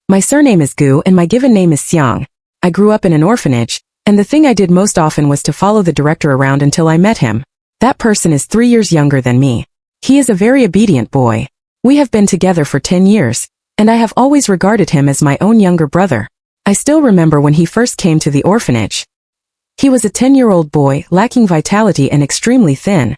My surname is Gu and my given name is Xiang. I grew up in an orphanage, and the thing I did most often was to follow the director around until I met him. That person is 3 years younger than me. He is a very obedient boy. We have been together for 10 years, and I have always regarded him as my own younger brother. I still remember when he first came to the orphanage. He was a 10-year-old boy, lacking vitality and extremely thin.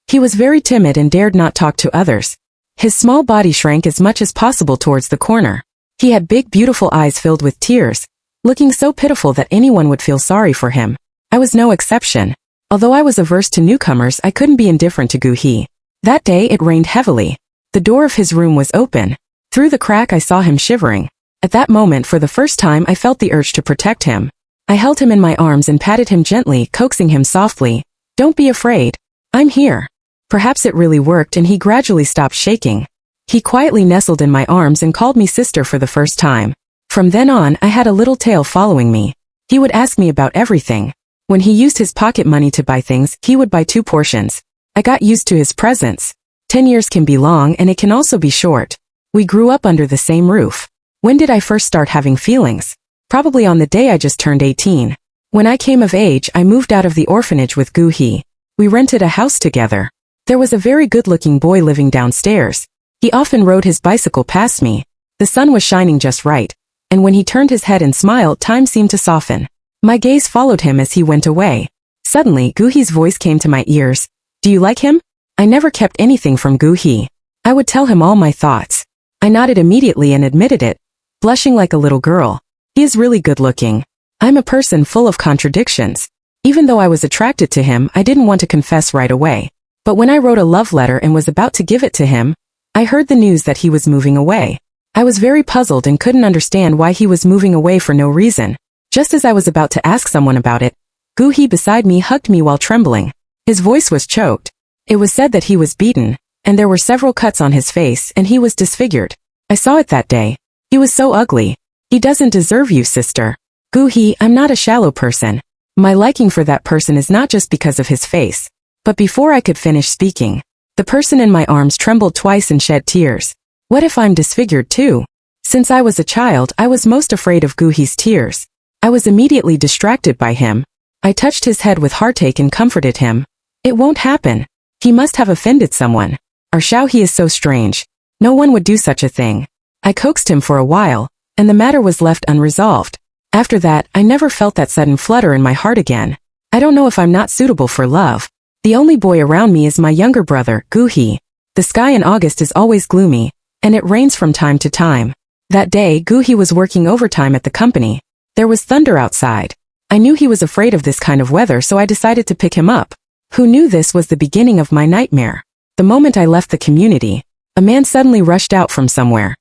He was very timid and dared not talk to others. His small body shrank as much as possible towards the corner. He had big beautiful eyes filled with tears, looking so pitiful that anyone would feel sorry for him. I was no exception. Although I was averse to newcomers, I couldn't be indifferent to Gu He. That day it rained heavily. The door of his room was open. Through the crack I saw him shivering. At that moment for the first time I felt the urge to protect him. I held him in my arms and patted him gently, coaxing him softly. "Don't be afraid. I'm here." Perhaps it really worked and he gradually stopped shaking. He quietly nestled in my arms and called me sister for the first time. From then on I had a little tail following me. He would ask me about everything. When he used his pocket money to buy things, he would buy 2 portions. I got used to his presence. 10 years can be long and it can also be short. We grew up under the same roof. When did I first start having feelings? Probably on the day I just turned 18. When I came of age, I moved out of the orphanage with Gu He. We rented a house together. There was a very good-looking boy living downstairs. He often rode his bicycle past me. The sun was shining just right, and when he turned his head and smiled, time seemed to soften. My gaze followed him as he went away. Suddenly, Gu He's voice came to my ears. "Do you like him?" I never kept anything from Gu He. I would tell him all my thoughts. I nodded immediately and admitted it, blushing like a little girl. He is really good-looking. I'm a person full of contradictions. Even though I was attracted to him, I didn't want to confess right away. But when I wrote a love letter and was about to give it to him, I heard the news that he was moving away. I was very puzzled and couldn't understand why he was moving away for no reason. Just as I was about to ask someone about it, Gu He beside me hugged me while trembling. His voice was choked. It was said that he was beaten, and there were several cuts on his face and he was disfigured. I saw it that day. He was so ugly. He doesn't deserve you, sister. Gu He, I'm not a shallow person. My liking for that person is not just because of his face. But before I could finish speaking, the person in my arms trembled twice and shed tears. What if I'm disfigured too? Since I was a child, I was most afraid of Gu He's tears. I was immediately distracted by him. I touched his head with heartache and comforted him. It won't happen. He must have offended someone. Our Xiao He is so strange. No one would do such a thing. I coaxed him for a while, and the matter was left unresolved. After that, I never felt that sudden flutter in my heart again. I don't know if I'm not suitable for love. The only boy around me is my younger brother, Gu He. The sky in August is always gloomy, and it rains from time to time. That day, Gu He was working overtime at the company. There was thunder outside. I knew he was afraid of this kind of weather, so I decided to pick him up. Who knew this was the beginning of my nightmare? The moment I left the community, a man suddenly rushed out from somewhere.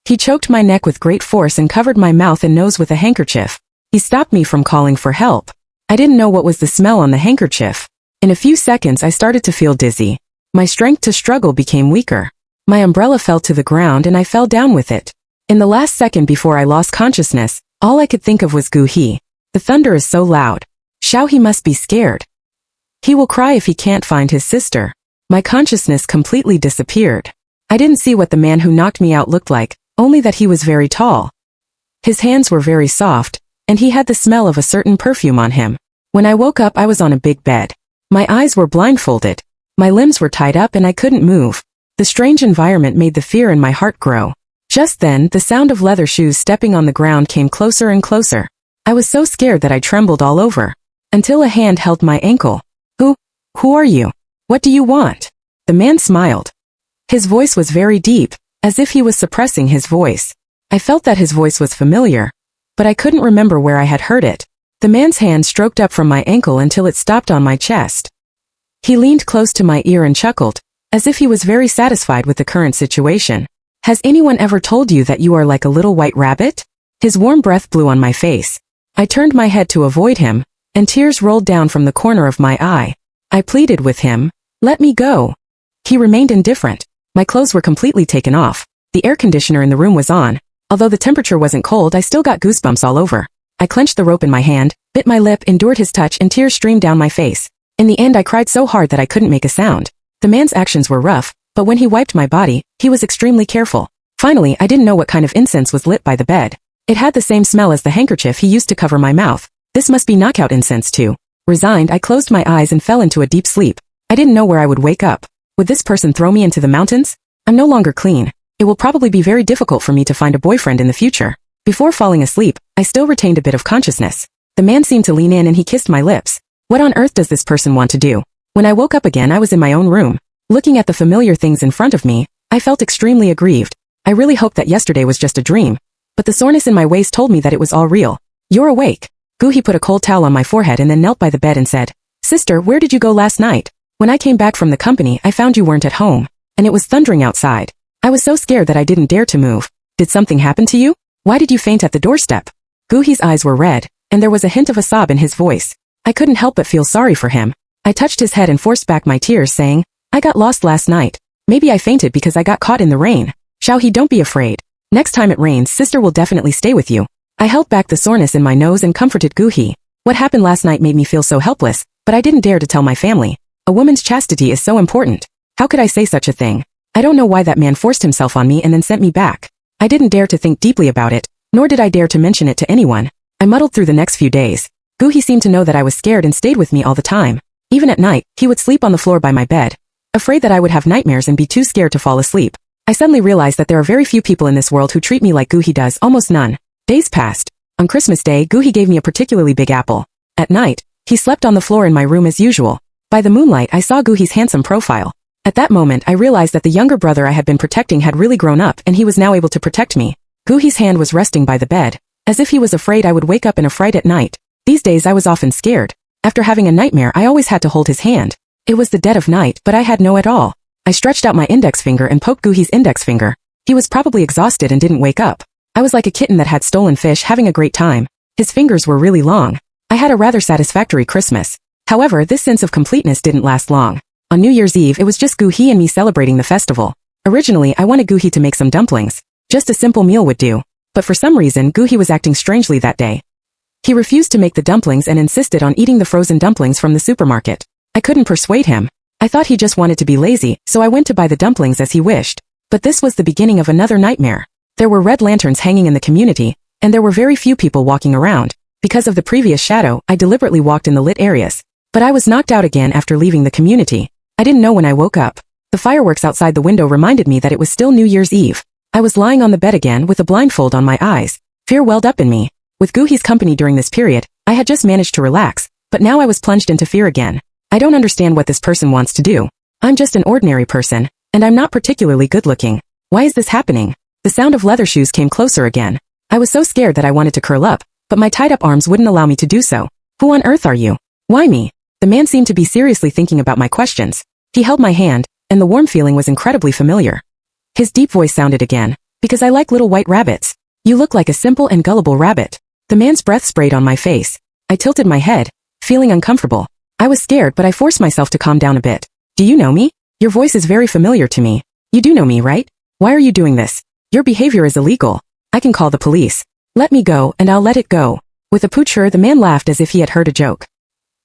He choked my neck with great force and covered my mouth and nose with a handkerchief. He stopped me from calling for help. I didn't know what was the smell on the handkerchief. In a few seconds I started to feel dizzy. My strength to struggle became weaker. My umbrella fell to the ground and I fell down with it. In the last second before I lost consciousness, all I could think of was Gu He. The thunder is so loud. Xiao He must be scared. He will cry if he can't find his sister. My consciousness completely disappeared. I didn't see what the man who knocked me out looked like, only that he was very tall. His hands were very soft, and he had the smell of a certain perfume on him. When I woke up I was on a big bed. My eyes were blindfolded. My limbs were tied up and I couldn't move. The strange environment made the fear in my heart grow. Just then, the sound of leather shoes stepping on the ground came closer and closer. I was so scared that I trembled all over. Until a hand held my ankle. Who are you? What do you want? The man smiled. His voice was very deep, as if he was suppressing his voice. I felt that his voice was familiar, but I couldn't remember where I had heard it. The man's hand stroked up from my ankle until it stopped on my chest. He leaned close to my ear and chuckled, as if he was very satisfied with the current situation. Has anyone ever told you that you are like a little white rabbit? His warm breath blew on my face. I turned my head to avoid him, and tears rolled down from the corner of my eye. I pleaded with him, "Let me go." He remained indifferent. My clothes were completely taken off. The air conditioner in the room was on. Although the temperature wasn't cold, I still got goosebumps all over. I clenched the rope in my hand, bit my lip, endured his touch, and tears streamed down my face. In the end I cried so hard that I couldn't make a sound. The man's actions were rough, but when he wiped my body, he was extremely careful. Finally, I didn't know what kind of incense was lit by the bed. It had the same smell as the handkerchief he used to cover my mouth. This must be knockout incense too. Resigned, I closed my eyes and fell into a deep sleep. I didn't know where I would wake up. Would this person throw me into the mountains? I'm no longer clean. It will probably be very difficult for me to find a boyfriend in the future. Before falling asleep, I still retained a bit of consciousness. The man seemed to lean in and he kissed my lips. What on earth does this person want to do? When I woke up again, I was in my own room. Looking at the familiar things in front of me, I felt extremely aggrieved. I really hoped that yesterday was just a dream. But the soreness in my waist told me that it was all real. You're awake. Guhi put a cold towel on my forehead and then knelt by the bed and said, Sister, where did you go last night? When I came back from the company, I found you weren't at home. And it was thundering outside. I was so scared that I didn't dare to move. Did something happen to you? Why did you faint at the doorstep? Guhi's eyes were red, and there was a hint of a sob in his voice. I couldn't help but feel sorry for him. I touched his head and forced back my tears, saying, I got lost last night. Maybe I fainted because I got caught in the rain. Xiaohe, don't be afraid. Next time it rains, sister will definitely stay with you. I held back the soreness in my nose and comforted Guhi. What happened last night made me feel so helpless, but I didn't dare to tell my family. A woman's chastity is so important. How could I say such a thing? I don't know why that man forced himself on me and then sent me back. I didn't dare to think deeply about it, nor did I dare to mention it to anyone. I muddled through the next few days. Guhi seemed to know that I was scared and stayed with me all the time. Even at night, he would sleep on the floor by my bed. Afraid that I would have nightmares and be too scared to fall asleep. I suddenly realized that there are very few people in this world who treat me like Guhi does, almost none. Days passed. On Christmas Day, Guhi gave me a particularly big apple. At night, he slept on the floor in my room as usual. By the moonlight, I saw Guhi's handsome profile. At that moment, I realized that the younger brother I had been protecting had really grown up and he was now able to protect me. Guhi's hand was resting by the bed, as if he was afraid I would wake up in a fright at night. These days I was often scared. After having a nightmare, I always had to hold his hand. It was the dead of night, but I had no at all. I stretched out my index finger and poked Guhi's index finger. He was probably exhausted and didn't wake up. I was like a kitten that had stolen fish, having a great time. His fingers were really long. I had a rather satisfactory Christmas. However, this sense of completeness didn't last long. On New Year's Eve, it was just Guhi and me celebrating the festival. Originally, I wanted Guhi to make some dumplings. Just a simple meal would do. But for some reason, Guhi was acting strangely that day. He refused to make the dumplings and insisted on eating the frozen dumplings from the supermarket. I couldn't persuade him. I thought he just wanted to be lazy, so I went to buy the dumplings as he wished. But this was the beginning of another nightmare. There were red lanterns hanging in the community, and there were very few people walking around. Because of the previous shadow, I deliberately walked in the lit areas. But I was knocked out again after leaving the community. I didn't know when I woke up. The fireworks outside the window reminded me that it was still New Year's Eve. I was lying on the bed again with a blindfold on my eyes. Fear welled up in me. With Guhi's company during this period, I had just managed to relax, but now I was plunged into fear again. I don't understand what this person wants to do. I'm just an ordinary person, and I'm not particularly good looking. Why is this happening? The sound of leather shoes came closer again. I was so scared that I wanted to curl up, but my tied-up arms wouldn't allow me to do so. Who on earth are you? Why me? The man seemed to be seriously thinking about my questions. He held my hand, and the warm feeling was incredibly familiar. His deep voice sounded again, because I like little white rabbits. You look like a simple and gullible rabbit. The man's breath sprayed on my face. I tilted my head, feeling uncomfortable. I was scared, but I forced myself to calm down a bit. Do you know me? Your voice is very familiar to me. You do know me, right? Why are you doing this? Your behavior is illegal. I can call the police. Let me go, and I'll let it go. With a poocher, the man laughed as if he had heard a joke.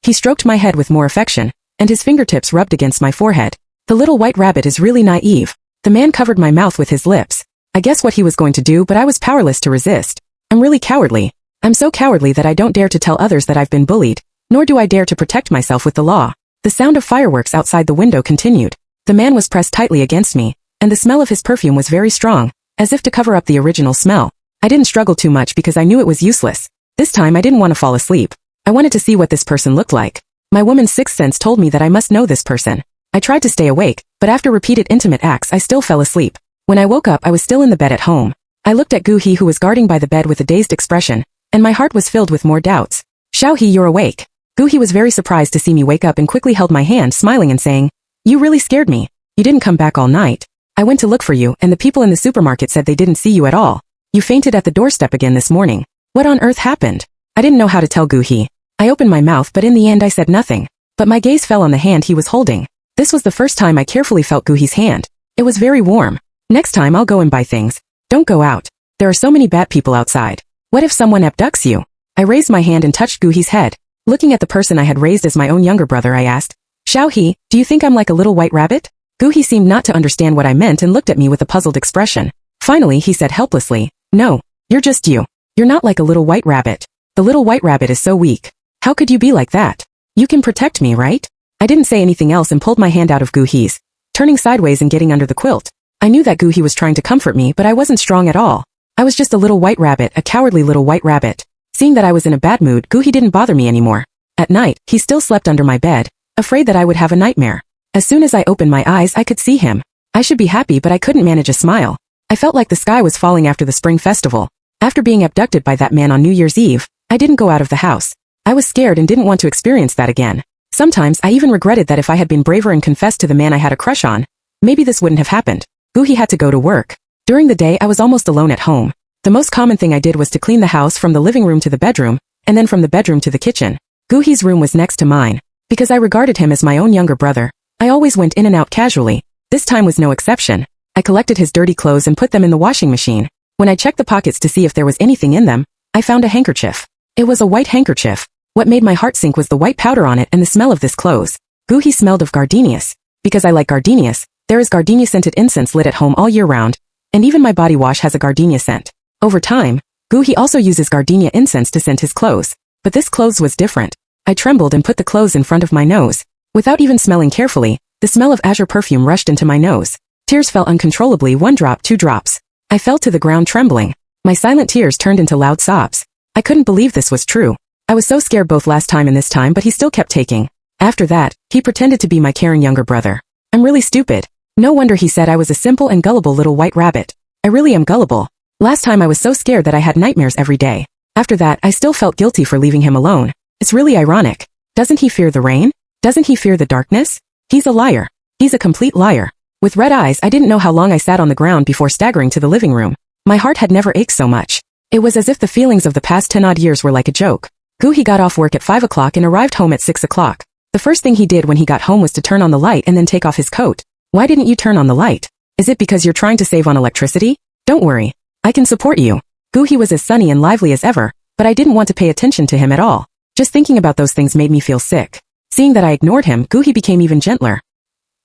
He stroked my head with more affection, and his fingertips rubbed against my forehead. The little white rabbit is really naive. The man covered my mouth with his lips. I guess what he was going to do, but I was powerless to resist. I'm really cowardly. I'm so cowardly that I don't dare to tell others that I've been bullied, nor do I dare to protect myself with the law. The sound of fireworks outside the window continued. The man was pressed tightly against me, and the smell of his perfume was very strong, as if to cover up the original smell. I didn't struggle too much because I knew it was useless. This time I didn't want to fall asleep. I wanted to see what this person looked like. My woman's sixth sense told me that I must know this person. I tried to stay awake, but after repeated intimate acts I still fell asleep. When I woke up I was still in the bed at home. I looked at Guhi who was guarding by the bed with a dazed expression, and my heart was filled with more doubts. Xiaohe, you're awake. Guhi was very surprised to see me wake up and quickly held my hand, smiling and saying, You really scared me. You didn't come back all night. I went to look for you, and the people in the supermarket said they didn't see you at all. You fainted at the doorstep again this morning. What on earth happened? I didn't know how to tell Guhi. I opened my mouth, but in the end I said nothing. But my gaze fell on the hand he was holding. This was the first time I carefully felt Guhi's hand. It was very warm. Next time I'll go and buy things. Don't go out. There are so many bad people outside. What if someone abducts you? I raised my hand and touched Guhi's head. Looking at the person I had raised as my own younger brother, I asked, Xiaohe, do you think I'm like a little white rabbit? Guhi seemed not to understand what I meant and looked at me with a puzzled expression. Finally, he said helplessly, "No, you're just you. You're not like a little white rabbit. The little white rabbit is so weak. How could you be like that? You can protect me, right?" I didn't say anything else and pulled my hand out of Gu-hee's, turning sideways and getting under the quilt. I knew that Gu-hee was trying to comfort me, but I wasn't strong at all. I was just a little white rabbit, a cowardly little white rabbit. Seeing that I was in a bad mood, Gu-hee didn't bother me anymore. At night, he still slept under my bed, afraid that I would have a nightmare. As soon as I opened my eyes, I could see him. I should be happy, but I couldn't manage a smile. I felt like the sky was falling after the spring festival. After being abducted by that man on New Year's Eve, I didn't go out of the house. I was scared and didn't want to experience that again. Sometimes I even regretted that if I had been braver and confessed to the man I had a crush on, maybe this wouldn't have happened. Gu-hee had to go to work. During the day, I was almost alone at home. The most common thing I did was to clean the house from the living room to the bedroom, and then from the bedroom to the kitchen. Gu-hee's room was next to mine. Because I regarded him as my own younger brother, I always went in and out casually. This time was no exception. I collected his dirty clothes and put them in the washing machine. When I checked the pockets to see if there was anything in them, I found a handkerchief. It was a white handkerchief. What made my heart sink was the white powder on it and the smell of this clothes. Gu-hee smelled of gardenias. Because I like gardenias, there is gardenia-scented incense lit at home all year round, and even my body wash has a gardenia scent. Over time, Gu-hee also uses gardenia incense to scent his clothes. But this clothes was different. I trembled and put the clothes in front of my nose. Without even smelling carefully, the smell of azure perfume rushed into my nose. Tears fell uncontrollably, 1 drop, 2 drops. I fell to the ground trembling. My silent tears turned into loud sobs. I couldn't believe this was true. I was so scared both last time and this time, but he still kept taking. After that, he pretended to be my caring younger brother. I'm really stupid. No wonder he said I was a simple and gullible little white rabbit. I really am gullible. Last time I was so scared that I had nightmares every day. After that, I still felt guilty for leaving him alone. It's really ironic. Doesn't he fear the rain? Doesn't he fear the darkness? He's a liar. He's a complete liar. With red eyes, I didn't know how long I sat on the ground before staggering to the living room. My heart had never ached so much. It was as if the feelings of the past 10-odd years were like a joke. Gu-hee got off work at 5 o'clock and arrived home at 6 o'clock. The first thing he did when he got home was to turn on the light and then take off his coat. Why didn't you turn on the light? Is it because you're trying to save on electricity? Don't worry. I can support you. Gu-hee was as sunny and lively as ever, but I didn't want to pay attention to him at all. Just thinking about those things made me feel sick. Seeing that I ignored him, Gu-hee became even gentler.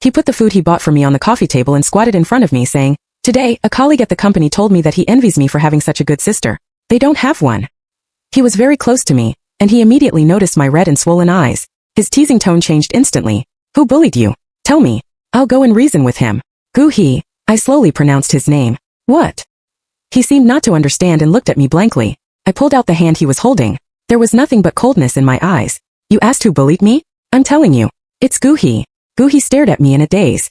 He put the food he bought for me on the coffee table and squatted in front of me, saying, "Today, a colleague at the company told me that he envies me for having such a good sister. They don't have one." He was very close to me, and he immediately noticed my red and swollen eyes. His teasing tone changed instantly. "Who bullied you? Tell me. I'll go and reason with him." Gu-hee. I slowly pronounced his name. "What?" He seemed not to understand and looked at me blankly. I pulled out the hand he was holding. There was nothing but coldness in my eyes. "You asked who bullied me? I'm telling you. It's Gu-hee." Gu-hee stared at me in a daze.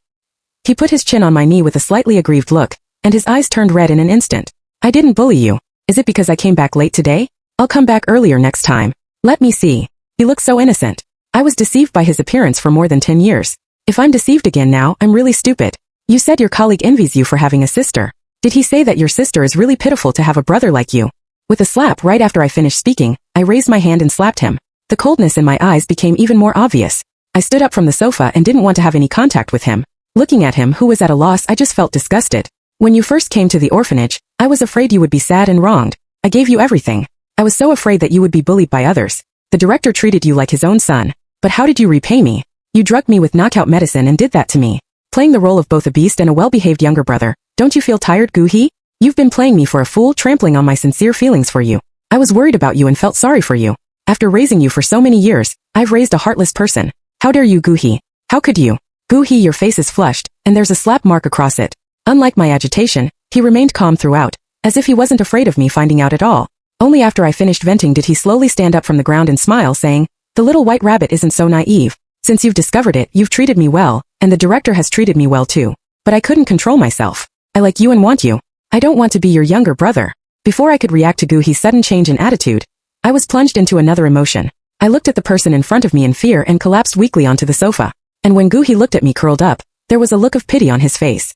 He put his chin on my knee with a slightly aggrieved look, and his eyes turned red in an instant. "I didn't bully you. Is it because I came back late today? I'll come back earlier next time. Let me see." He looked so innocent. I was deceived by his appearance for more than 10 years. If I'm deceived again now, I'm really stupid. You said your colleague envies you for having a sister. Did he say that your sister is really pitiful to have a brother like you? With a slap right after I finished speaking, I raised my hand and slapped him. The coldness in my eyes became even more obvious. I stood up from the sofa and didn't want to have any contact with him. Looking at him, who was at a loss, I just felt disgusted. "When you first came to the orphanage, I was afraid you would be sad and wronged. I gave you everything. I was so afraid that you would be bullied by others. The director treated you like his own son. But how did you repay me? You drugged me with knockout medicine and did that to me. Playing the role of both a beast and a well-behaved younger brother. Don't you feel tired, Gu-hee? You've been playing me for a fool, trampling on my sincere feelings for you. I was worried about you and felt sorry for you. After raising you for so many years, I've raised a heartless person. How dare you, Gu-hee? How could you? Gu-hee, your face is flushed, and there's a slap mark across it. Unlike my agitation, he remained calm throughout, as if he wasn't afraid of me finding out at all. Only after I finished venting did he slowly stand up from the ground and smile, saying, "The little white rabbit isn't so naive. Since you've discovered it, you've treated me well, and the director has treated me well too. But I couldn't control myself. I like you and want you. I don't want to be your younger brother." Before I could react to Gu-hee's sudden change in attitude, I was plunged into another emotion. I looked at the person in front of me in fear and collapsed weakly onto the sofa. And when Gu-hee looked at me curled up, there was a look of pity on his face.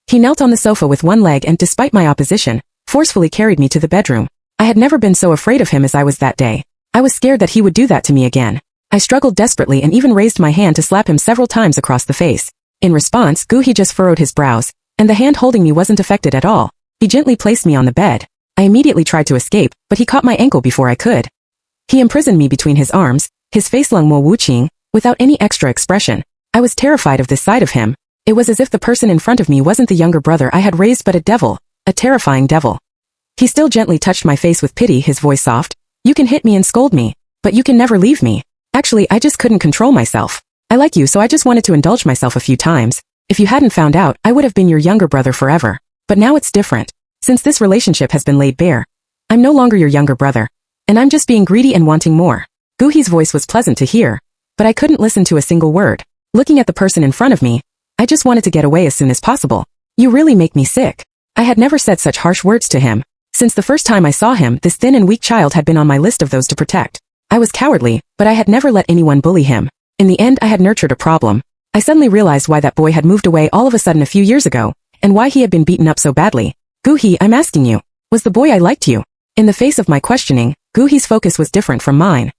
He knelt on the sofa with one leg and, despite my opposition, forcefully carried me to the bedroom. I had never been so afraid of him as I was that day. I was scared that he would do that to me again. I struggled desperately and even raised my hand to slap him several times across the face. In response, Gu-hee just furrowed his brows, and the hand holding me wasn't affected at all. He gently placed me on the bed. I immediately tried to escape, but he caught my ankle before I could. He imprisoned me between his arms, his face lung mo wu-ching, without any extra expression. I was terrified of this side of him. It was as if the person in front of me wasn't the younger brother I had raised but a devil, a terrifying devil. He still gently touched my face with pity, his voice soft. You can hit me and scold me, but you can never leave me. Actually, I just couldn't control myself. I like you, so I just wanted to indulge myself a few times. If you hadn't found out, I would have been your younger brother forever. But now it's different. Since this relationship has been laid bare, I'm no longer your younger brother. And I'm just being greedy and wanting more. Guhi's voice was pleasant to hear, but I couldn't listen to a single word. Looking at the person in front of me, I just wanted to get away as soon as possible. You really make me sick. I had never said such harsh words to him. Since the first time I saw him, this thin and weak child had been on my list of those to protect. I was cowardly, but I had never let anyone bully him. In the end, I had nurtured a problem. I suddenly realized why that boy had moved away all of a sudden a few years ago, and why he had been beaten up so badly. Guhi, I'm asking you, was the boy I liked you? In the face of my questioning, Guhi's focus was different from mine.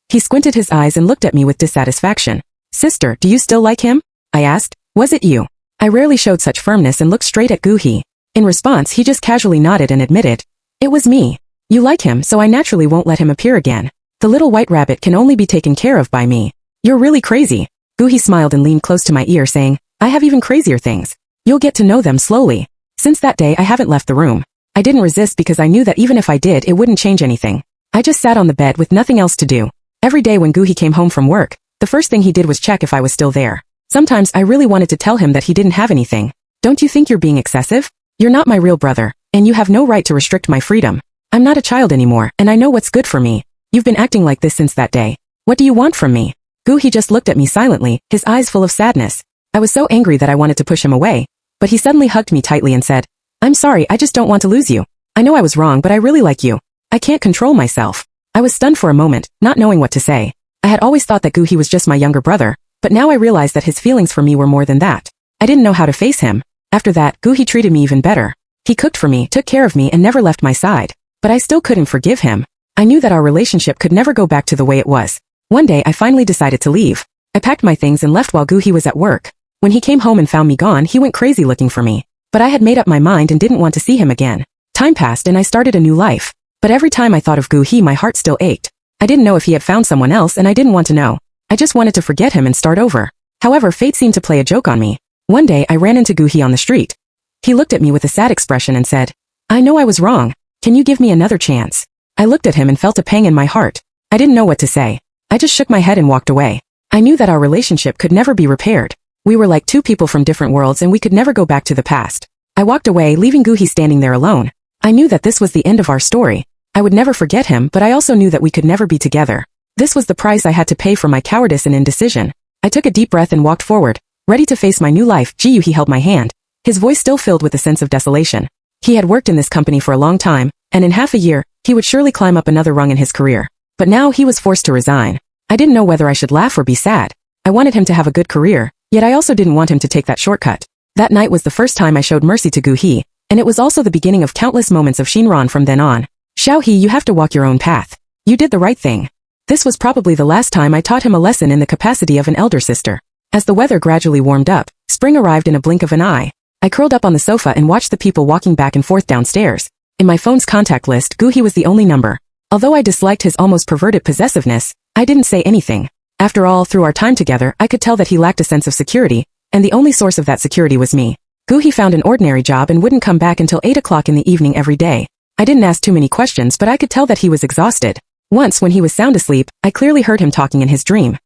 He squinted his eyes and looked at me with dissatisfaction. Sister, do you still like him? I asked. Was it you? I rarely showed such firmness and looked straight at Guhi. In response, he just casually nodded and admitted, it was me. You like him, so I naturally won't let him appear again. The little white rabbit can only be taken care of by me. You're really crazy. Guhi smiled and leaned close to my ear, saying, I have even crazier things. You'll get to know them slowly. Since that day, I haven't left the room. I didn't resist because I knew that even if I did, it wouldn't change anything. I just sat on the bed with nothing else to do. Every day when Guhi came home from work, the first thing he did was check if I was still there. Sometimes I really wanted to tell him that he didn't have anything. Don't you think you're being excessive? You're not my real brother, and you have no right to restrict my freedom. I'm not a child anymore, and I know what's good for me. You've been acting like this since that day. What do you want from me? Guhi just looked at me silently, his eyes full of sadness. I was so angry that I wanted to push him away, but he suddenly hugged me tightly and said, I'm sorry, I just don't want to lose you. I know I was wrong, but I really like you. I can't control myself. I was stunned for a moment, not knowing what to say. I had always thought that Guhi was just my younger brother, but now I realized that his feelings for me were more than that. I didn't know how to face him. After that, Guhi treated me even better. He cooked for me, took care of me, and never left my side. But I still couldn't forgive him. I knew that our relationship could never go back to the way it was. One day, I finally decided to leave. I packed my things and left while Guhi was at work. When he came home and found me gone, he went crazy looking for me. But I had made up my mind and didn't want to see him again. Time passed and I started a new life. But every time I thought of Guhi, my heart still ached. I didn't know if he had found someone else and I didn't want to know. I just wanted to forget him and start over. However, fate seemed to play a joke on me. One day, I ran into Guhi on the street. He looked at me with a sad expression and said, I know I was wrong. Can you give me another chance? I looked at him and felt a pang in my heart. I didn't know what to say. I just shook my head and walked away. I knew that our relationship could never be repaired. We were like two people from different worlds and we could never go back to the past. I walked away, leaving Guhi standing there alone. I knew that this was the end of our story. I would never forget him, but I also knew that we could never be together. This was the price I had to pay for my cowardice and indecision. I took a deep breath and walked forward, ready to face my new life. He held my hand, his voice still filled with a sense of desolation. He had worked in this company for a long time, and in half a year, he would surely climb up another rung in his career. But now he was forced to resign. I didn't know whether I should laugh or be sad. I wanted him to have a good career, yet I also didn't want him to take that shortcut. That night was the first time I showed mercy to Guhi, and it was also the beginning of countless moments of Shinran from then on. Xiaohe, you have to walk your own path. You did the right thing. This was probably the last time I taught him a lesson in the capacity of an elder sister. As the weather gradually warmed up, spring arrived in a blink of an eye. I curled up on the sofa and watched the people walking back and forth downstairs. In my phone's contact list, Guhi was the only number. Although I disliked his almost perverted possessiveness, I didn't say anything. After all, through our time together, I could tell that he lacked a sense of security, and the only source of that security was me. Guhi found an ordinary job and wouldn't come back until 8 o'clock in the evening every day. I didn't ask too many questions, but I could tell that he was exhausted. Once, when he was sound asleep, I clearly heard him talking in his dream.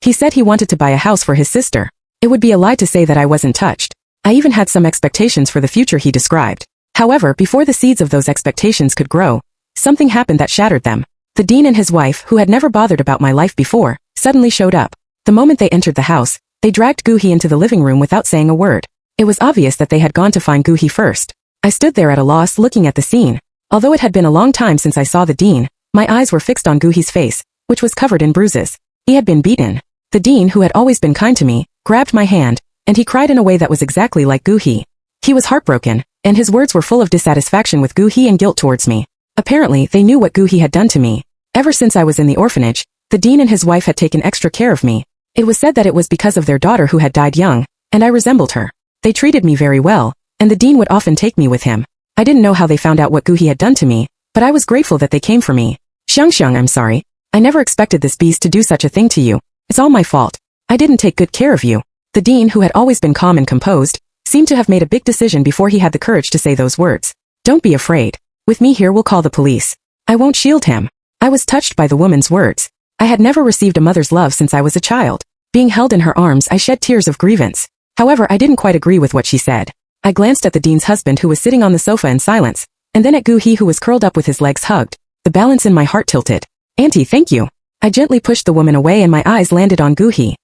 He said he wanted to buy a house for his sister. It would be a lie to say that I wasn't touched. I even had some expectations for the future he described. However, before the seeds of those expectations could grow, something happened that shattered them. The dean and his wife, who had never bothered about my life before, suddenly showed up. The moment they entered the house, they dragged Guhi into the living room without saying a word. It was obvious that they had gone to find Guhi first. I stood there at a loss looking at the scene. Although it had been a long time since I saw the dean, my eyes were fixed on Guhi's face, which was covered in bruises. He had been beaten. The dean, who had always been kind to me, grabbed my hand, and he cried in a way that was exactly like Guhi. He was heartbroken, and his words were full of dissatisfaction with Guhi and guilt towards me. Apparently, they knew what Guhi had done to me. Ever since I was in the orphanage, the dean and his wife had taken extra care of me. It was said that it was because of their daughter who had died young, and I resembled her. They treated me very well, and the dean would often take me with him. I didn't know how they found out what Guhi had done to me, but I was grateful that they came for me. Xiang, I'm sorry. I never expected this beast to do such a thing to you. It's all my fault. I didn't take good care of you. The dean, who had always been calm and composed, seemed to have made a big decision before he had the courage to say those words. Don't be afraid. With me here we'll call the police. I won't shield him. I was touched by the woman's words. I had never received a mother's love since I was a child. Being held in her arms, I shed tears of grievance. However, I didn't quite agree with what she said. I glanced at the dean's husband who was sitting on the sofa in silence, and then at Gu-hee who was curled up with his legs hugged. The balance in my heart tilted. Auntie, thank you. I gently pushed the woman away and my eyes landed on Gu-hee.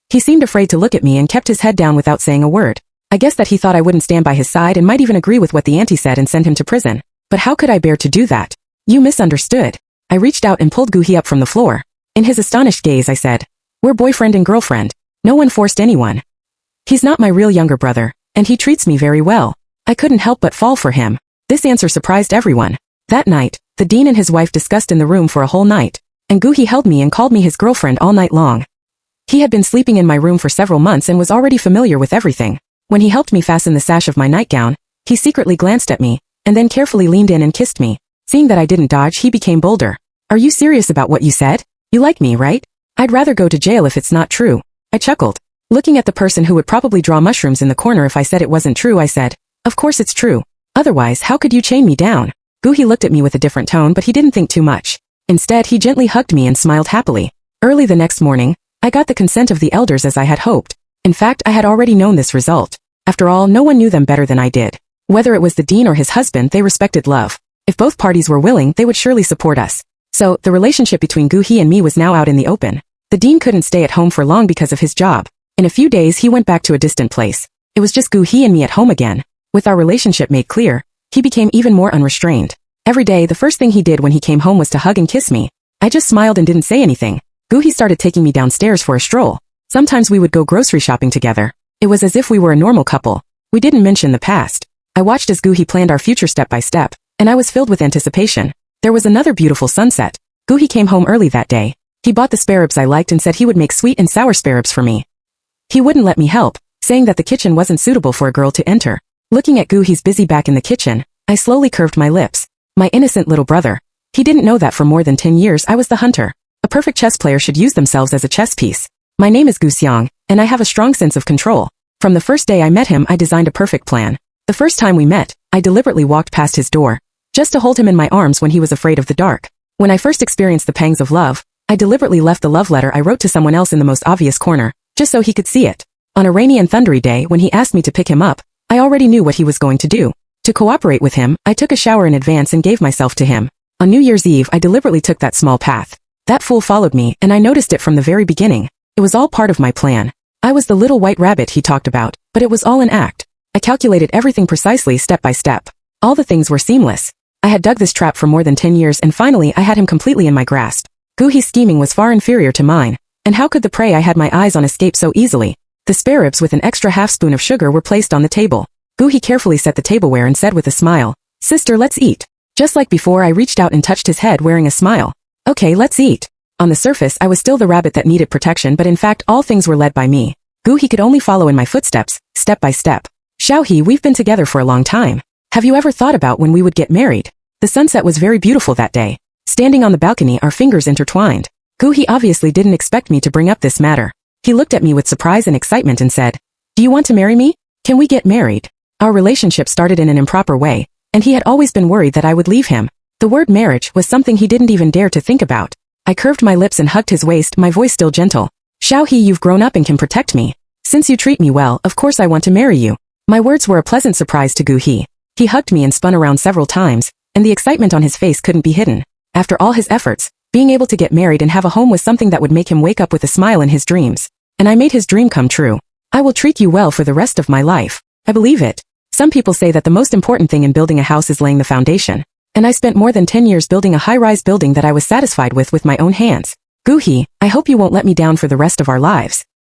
He seemed afraid to look at me and kept his head down without saying a word. I guess that he thought I wouldn't stand by his side and might even agree with what the auntie said and send him to prison. But how could I bear to do that? You misunderstood. I reached out and pulled Gu-hee up from the floor. In his astonished gaze I said, we're boyfriend and girlfriend. No one forced anyone. He's not my real younger brother, and he treats me very well. I couldn't help but fall for him. This answer surprised everyone. That night, the dean and his wife discussed in the room for a whole night, and Gu-hee held me and called me his girlfriend all night long. He had been sleeping in my room for several months and was already familiar with everything. When he helped me fasten the sash of my nightgown, he secretly glanced at me, and then carefully leaned in and kissed me. Seeing that I didn't dodge, he became bolder. Are you serious about what you said? You like me, right? I'd rather go to jail if it's not true. I chuckled. Looking at the person who would probably draw mushrooms in the corner if I said it wasn't true, I said, of course it's true. Otherwise, how could you chain me down? Gu-hee looked at me with a different tone, but he didn't think too much. Instead, he gently hugged me and smiled happily. Early the next morning, I got the consent of the elders as I had hoped. In fact, I had already known this result. After all, no one knew them better than I did. Whether it was the dean or his husband, they respected love. If both parties were willing, they would surely support us. So, the relationship between Gu-hee and me was now out in the open. The dean couldn't stay at home for long because of his job. In a few days, he went back to a distant place. It was just Gu-hee and me at home again. With our relationship made clear, he became even more unrestrained. Every day, the first thing he did when he came home was to hug and kiss me. I just smiled and didn't say anything. Gu-hee started taking me downstairs for a stroll. Sometimes we would go grocery shopping together. It was as if we were a normal couple. We didn't mention the past. I watched as Gu-hee planned our future step by step, and I was filled with anticipation. There was another beautiful sunset. Gu-hee came home early that day. He bought the spare ribs I liked and said he would make sweet and sour spare ribs for me. He wouldn't let me help, saying that the kitchen wasn't suitable for a girl to enter. Looking at Gu-hee's busy back in the kitchen, I slowly curved my lips. My innocent little brother. He didn't know that for more than 10 years I was the hunter. A perfect chess player should use themselves as a chess piece. My name is Gu Xiang, and I have a strong sense of control. From the first day I met him, I designed a perfect plan. The first time we met, I deliberately walked past his door, just to hold him in my arms when he was afraid of the dark. When I first experienced the pangs of love, I deliberately left the love letter I wrote to someone else in the most obvious corner, just so he could see it. On a rainy and thundery day when he asked me to pick him up, I already knew what he was going to do. To cooperate with him, I took a shower in advance and gave myself to him. On New Year's Eve, I deliberately took that small path. That fool followed me, and I noticed it from the very beginning. It was all part of my plan. I was the little white rabbit he talked about, but it was all an act. I calculated everything precisely step by step. All the things were seamless. I had dug this trap for more than 10 years and finally I had him completely in my grasp. Gu-hee's scheming was far inferior to mine. And how could the prey I had my eyes on escape so easily? The spare ribs with an extra half spoon of sugar were placed on the table. Gu-hee carefully set the tableware and said with a smile, "Sister, let's eat." Just like before, I reached out and touched his head wearing a smile. "Okay, let's eat." On the surface, I was still the rabbit that needed protection, but in fact all things were led by me. Gu-hee could only follow in my footsteps, step by step. "Xiao-hee, we've been together for a long time. Have you ever thought about when we would get married?" The sunset was very beautiful that day. Standing on the balcony, our fingers intertwined. Gu-hee obviously didn't expect me to bring up this matter. He looked at me with surprise and excitement and said, "Do you want to marry me? Can we get married?" Our relationship started in an improper way, and he had always been worried that I would leave him. The word marriage was something he didn't even dare to think about. I curved my lips and hugged his waist, my voice still gentle. "Xiao-hee, you've grown up and can protect me. Since you treat me well, of course I want to marry you." My words were a pleasant surprise to Gu-hee. He hugged me and spun around several times, and the excitement on his face couldn't be hidden. After all his efforts, being able to get married and have a home was something that would make him wake up with a smile in his dreams. And I made his dream come true. "I will treat you well for the rest of my life." I believe it. Some people say that the most important thing in building a house is laying the foundation. And I spent more than 10 years building a high-rise building that I was satisfied with my own hands. Gu-hee, I hope you won't let me down for the rest of our lives.